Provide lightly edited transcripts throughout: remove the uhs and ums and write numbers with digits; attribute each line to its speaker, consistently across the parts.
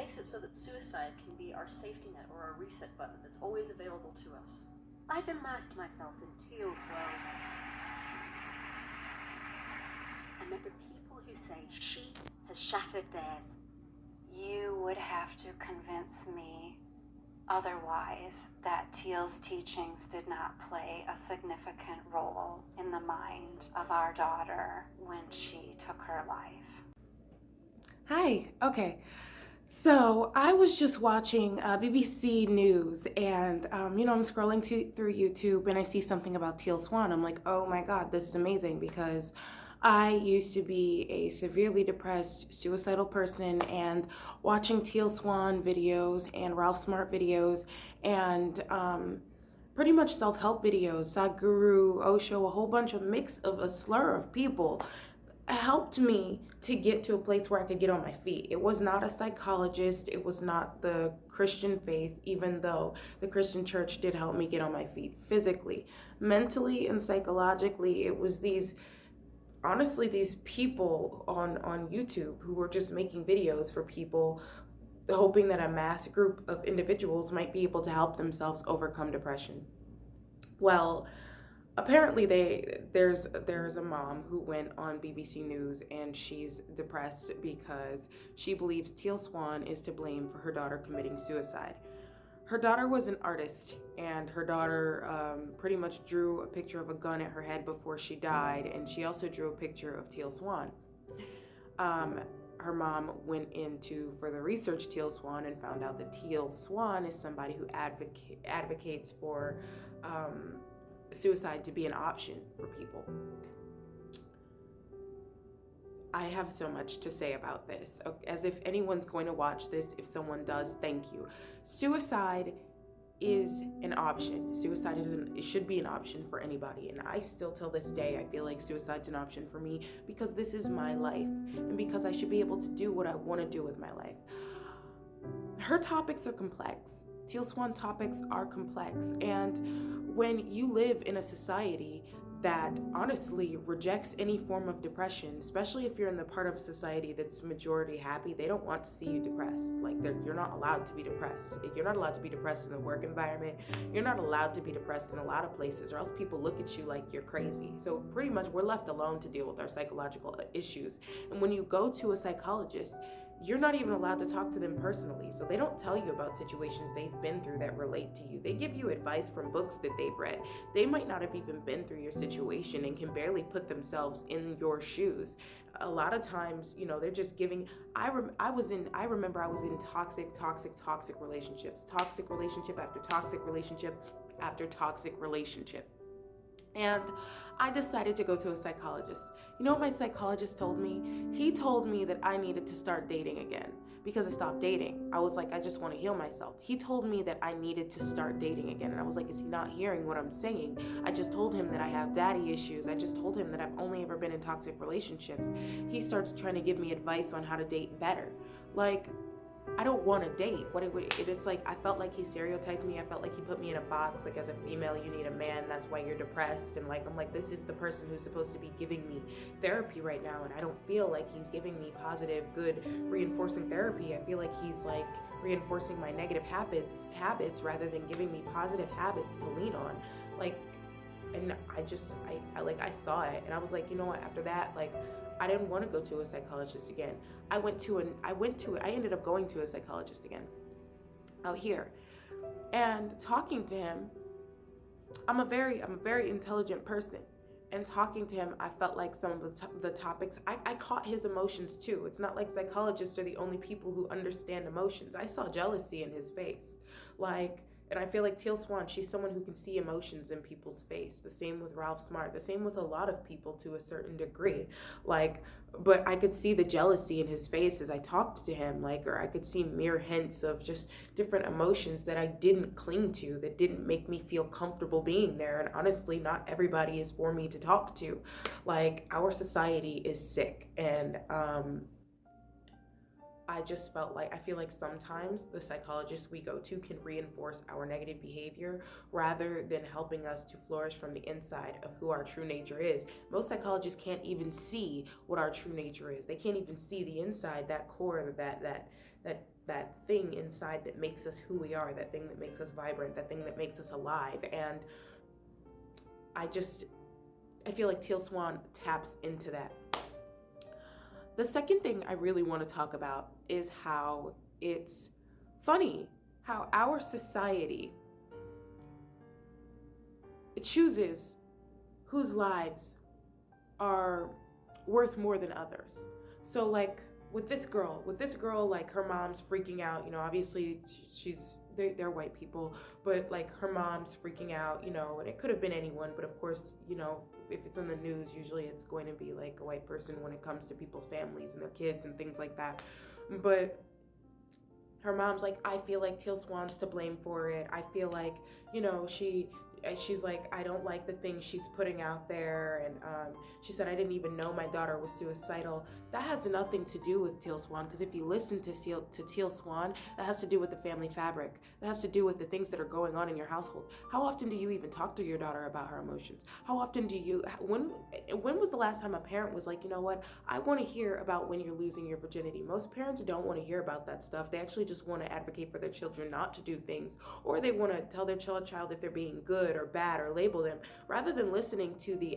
Speaker 1: makes it so that suicide can be our safety net or our reset button that's always available to us.
Speaker 2: I've immersed myself in Teal's world. I met the people who say she has shattered theirs.
Speaker 3: You would have to convince me otherwise that Teal's teachings did not play a significant role in the mind of our daughter when she took her life.
Speaker 4: Hi, okay. So I was just watching BBC News, and I'm scrolling through YouTube, and I see something about Teal Swan. I'm like, oh my God, this is amazing, because I used to be a severely depressed, suicidal person, and watching Teal Swan videos and Ralph Smart videos and pretty much self-help videos, Sadhguru, Osho, a whole bunch of mix of a slur of people helped me to get to a place where I could get on my feet. It was not a psychologist. It was not the Christian faith, even though the Christian church did help me get on my feet physically. Mentally and psychologically, it was these people on YouTube who were just making videos for people, hoping that a mass group of individuals might be able to help themselves overcome depression. Well, apparently there's a mom who went on BBC News, and she's depressed because she believes Teal Swan is to blame for her daughter committing suicide. Her daughter was an artist, and her daughter pretty much drew a picture of a gun at her head before she died, and she also drew a picture of Teal Swan. Her mom went into further research Teal Swan and found out that Teal Swan is somebody who advocates for suicide to be an option for people. I have so much to say about this. As if anyone's going to watch this, if someone does, thank you. Suicide is an option. It should be an option for anybody. And I still, till this day, I feel like suicide's an option for me because this is my life and because I should be able to do what I want to do with my life. Her topics are complex. Teal Swan topics are complex. And when you live in a society that honestly rejects any form of depression, especially if you're in the part of society that's majority happy, they don't want to see you depressed. Like, you're not allowed to be depressed. You're not allowed to be depressed in the work environment. You're not allowed to be depressed in a lot of places, or else people look at you like you're crazy. So pretty much we're left alone to deal with our psychological issues. And when you go to a psychologist, you're not even allowed to talk to them personally. So they don't tell you about situations they've been through that relate to you. They give you advice from books that they've read. They might not have even been through your situation and can barely put themselves in your shoes. A lot of times, they're just giving. I remember I was in toxic relationships, toxic relationship after toxic relationship after toxic relationship. And I decided to go to a psychologist. You know what my psychologist told me? He told me that I needed to start dating again because I stopped dating. I was like, I just want to heal myself. He told me that I needed to start dating again. And I was like, is he not hearing what I'm saying? I just told him that I have daddy issues. I just told him that I've only ever been in toxic relationships. He starts trying to give me advice on how to date better. Like, I don't want to date. It's like, I felt like he stereotyped me. I felt like he put me in a box. Like, as a female, you need a man. That's why you're depressed. And I'm like, this is the person who's supposed to be giving me therapy right now. And I don't feel like he's giving me positive, good, reinforcing therapy. I feel like he's like reinforcing my negative habits rather than giving me positive habits to lean on. And I saw it, and I was like, you know what, after that, I didn't want to go to a psychologist again. I ended up going to a psychologist again out here, and talking to him. I'm a very intelligent person, and talking to him, I felt like some of the topics, I caught his emotions too. It's not like psychologists are the only people who understand emotions. I saw jealousy in his face, and I feel like Teal Swan, she's someone who can see emotions in people's face. The same with Ralph Smart. The same with a lot of people to a certain degree. But I could see the jealousy in his face as I talked to him, or I could see mere hints of just different emotions that I didn't cling to, that didn't make me feel comfortable being there. And honestly, not everybody is for me to talk to. Our society is sick. And I just felt like, I feel like sometimes the psychologists we go to can reinforce our negative behavior rather than helping us to flourish from the inside of who our true nature is. Most psychologists can't even see what our true nature is. They can't even see the inside, that core, that thing inside that makes us who we are, that thing that makes us vibrant, that thing that makes us alive. And I feel like Teal Swan taps into that. The second thing I really want to talk about is how it's funny how our society chooses whose lives are worth more than others. So like with this girl, like her mom's freaking out, obviously they're white people, but like her mom's freaking out, and it could have been anyone, but of course, if it's on the news, usually it's going to be like a white person when it comes to people's families and their kids and things like that. But her mom's like, I feel like Teal Swan's to blame for it. I feel like, she's like, I don't like the things she's putting out there. And she said, I didn't even know my daughter was suicidal. That has nothing to do with Teal Swan, because if you listen to Teal Swan, that has to do with the family fabric. That has to do with the things that are going on in your household. How often do you even talk to your daughter about her emotions? How often do you, when was the last time a parent was like, you know what, I want to hear about when you're losing your virginity? Most parents don't want to hear about that stuff. They actually just want to advocate for their children not to do things, or they want to tell their child if they're being good or bad, or label them, rather than listening to the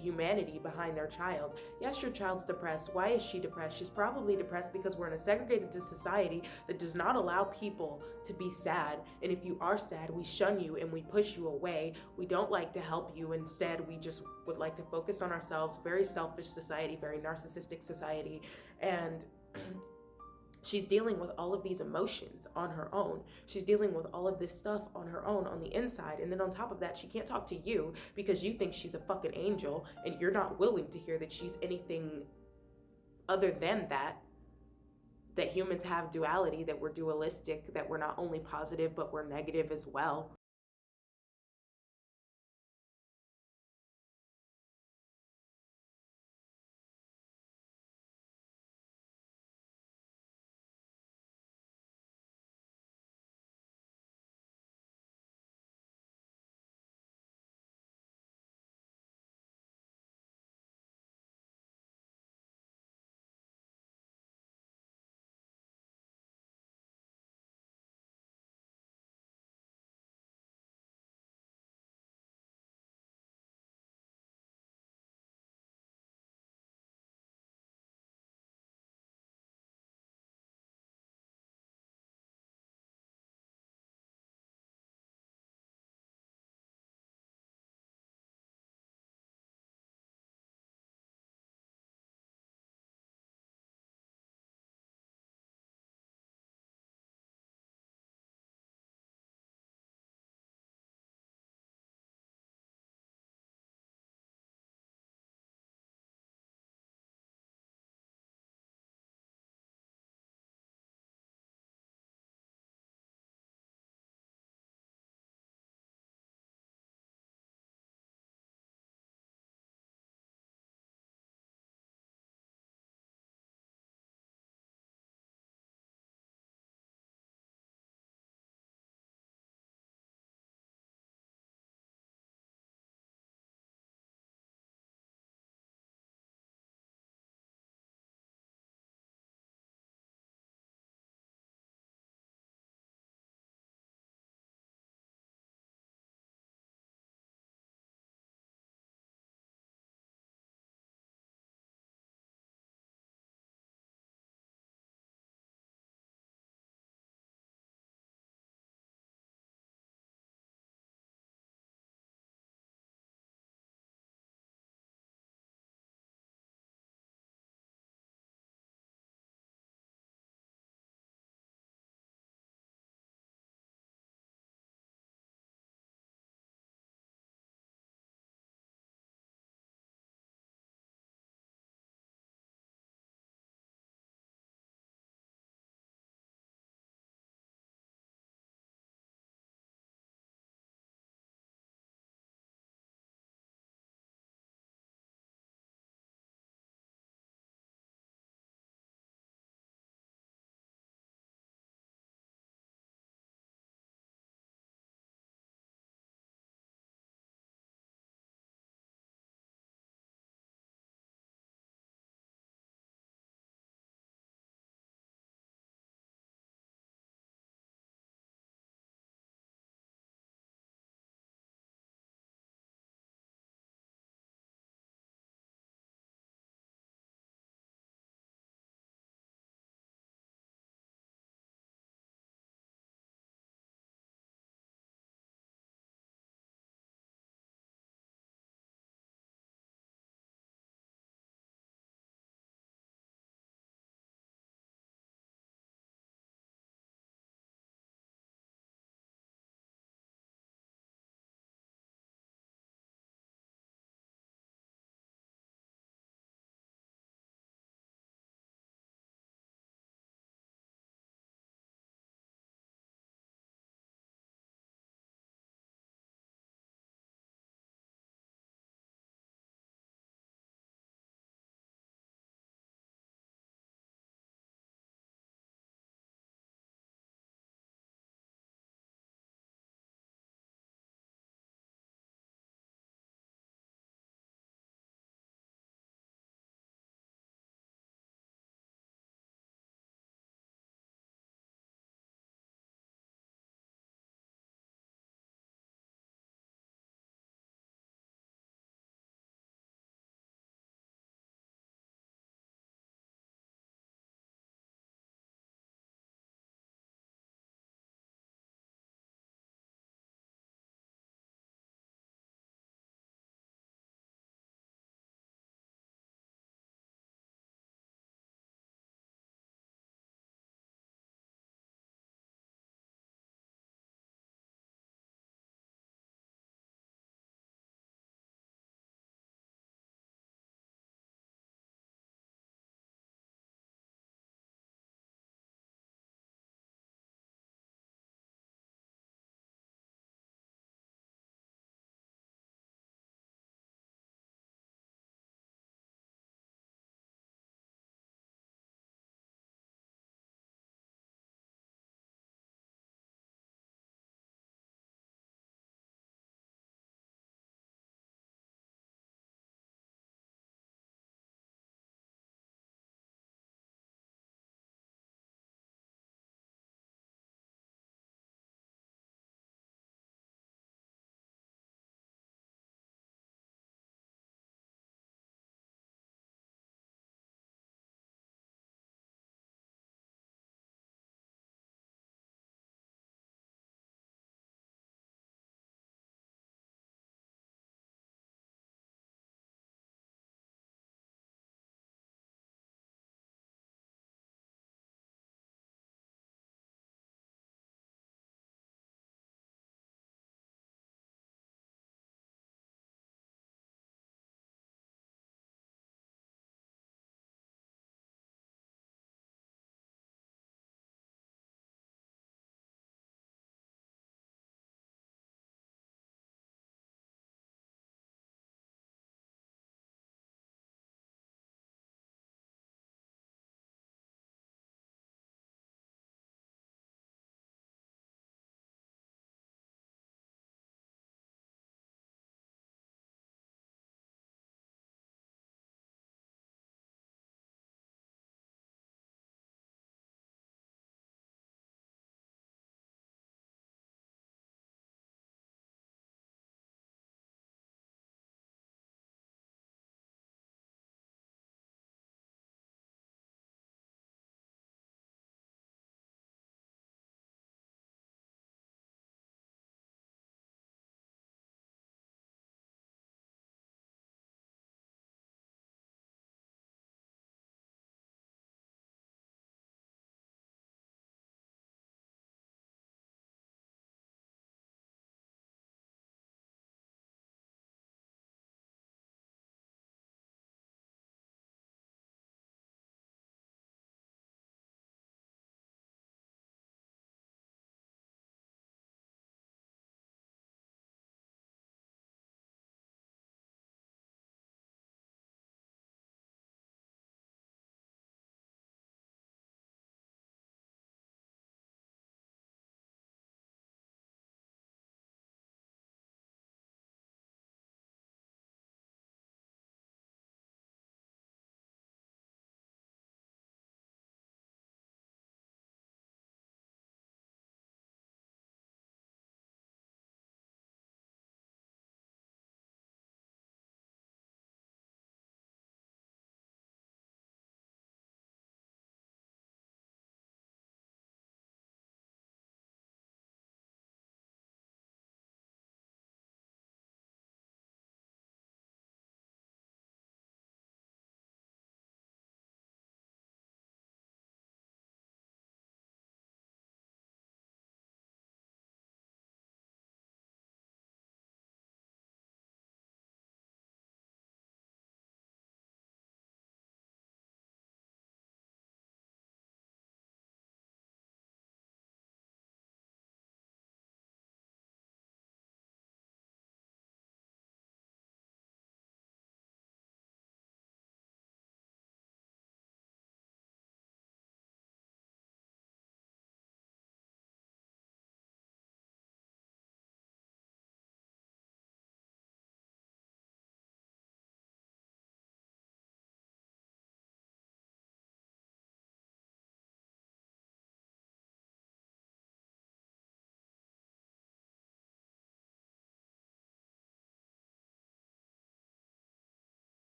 Speaker 4: humanity behind their child. Yes, your child's depressed. Why is she depressed? She's probably depressed because we're in a segregated society that does not allow people to be sad. And if you are sad, we shun you and we push you away. We don't like to help you. Instead, we just would like to focus on ourselves. Very selfish society, very narcissistic society. And she's dealing with all of these emotions on her own. She's dealing with all of this stuff on her own on the inside. And then on top of that, she can't talk to you because you think she's a fucking angel and you're not willing to hear that she's anything other than that humans have duality, that we're dualistic, that we're not only positive, but we're negative as well.